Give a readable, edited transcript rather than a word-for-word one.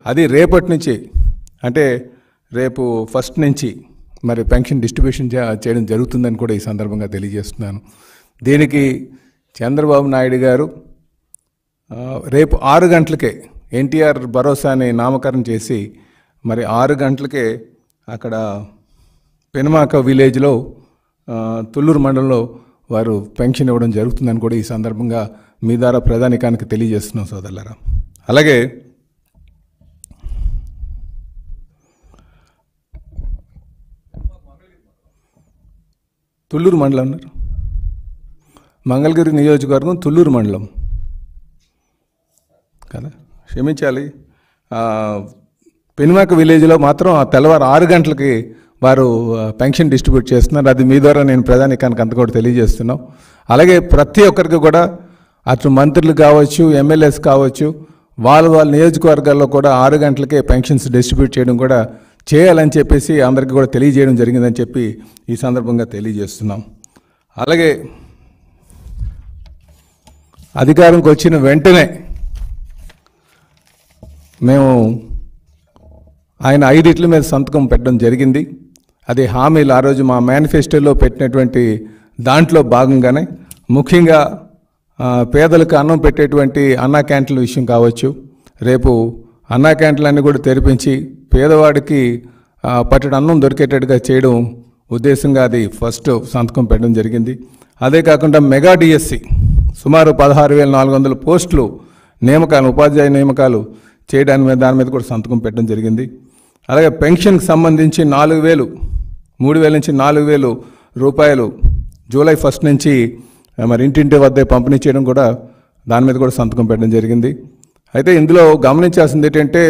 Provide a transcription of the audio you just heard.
అది రేపటి నుంచి అంటే రేపు ఫస్ట్ నుంచి మరి పెన్షన్ డిస్ట్రిబ్యూషన్ చేయడం జరుగుతుందని కూడా ఈ సందర్భంగా తెలియజేస్తున్నాను. దీనికి చంద్రబాబు నాయుడు గారు రేపు 6 గంటలకే ఎన్టీఆర్ భరోసాని నామకరణం చేసి మరి 6 గంటలకే అక్కడ పెనుమాక విలేజ్లో తుళ్ళూరు మండలంలో వారు పెన్షన్ ఇవ్వడం జరుగుతుందని కూడా ఈ సందర్భంగా మీ ద్వారా ప్రధానికానికి తెలియజేస్తున్నాం సోదరులారా. అలాగే తుళ్ళూరు మండలం అన్నారు, మంగళగిరి నియోజకవర్గం తుళ్ళూరు మండలం కదా, క్షమించాలి. పెనుమాక విలేజ్లో మాత్రం తెల్లవారు 6 గంటలకి వారు పెన్షన్ డిస్ట్రిబ్యూట్ చేస్తున్నారు. అది మీ ద్వారా నేను ప్రధానికానికి అంత కూడా తెలియజేస్తున్నాం. అలాగే ప్రతి ఒక్కరికి కూడా అటు మంత్రులు కావచ్చు, ఎమ్మెల్యేస్ కావచ్చు, వాళ్ళ నియోజకవర్గాల్లో కూడా 6 గంటలకే పెన్షన్స్ డిస్ట్రిబ్యూట్ చేయడం కూడా చేయాలని చెప్పేసి అందరికీ కూడా తెలియజేయడం జరిగిందని చెప్పి ఈ సందర్భంగా తెలియజేస్తున్నాం. అలాగే అధికారంకి వచ్చిన వెంటనే మేము ఆయన 5 మీద సంతకం పెట్టడం జరిగింది. అది హామీలు ఆ రోజు మా మేనిఫెస్టోలో పెట్టినటువంటి దాంట్లో భాగంగానే ముఖ్యంగా పేదలకు అన్నం పెట్టేటువంటి అన్నా క్యాంటీన్ల విషయం కావచ్చు, రేపు అన్నా క్యాంటీన్లన్నీ కూడా తెరిపించి పేదవాడికి పట్టెడు అన్నం దొరికేటట్టుగా చేయడం ఉద్దేశంగా అది ఫస్ట్ సంతకం పెట్టడం జరిగింది. అదే కాకుండా మెగా డిఎస్సి సుమారు 16,400 పోస్టులు నియామకాలు, ఉపాధ్యాయ నియామకాలు చేయడానికి దాని మీద కూడా సంతకం పెట్టడం జరిగింది. అలాగే పెన్షన్కి సంబంధించి 4,000 3,000 నుంచి 4,000 రూపాయలు జూలై 1 నుంచి మరి ఇంటింటి వద్దే పంపిణీ చేయడం కూడా దాని మీద కూడా సంతకం పెట్టడం జరిగింది. అయితే ఇందులో గమనించాల్సింది ఏంటంటే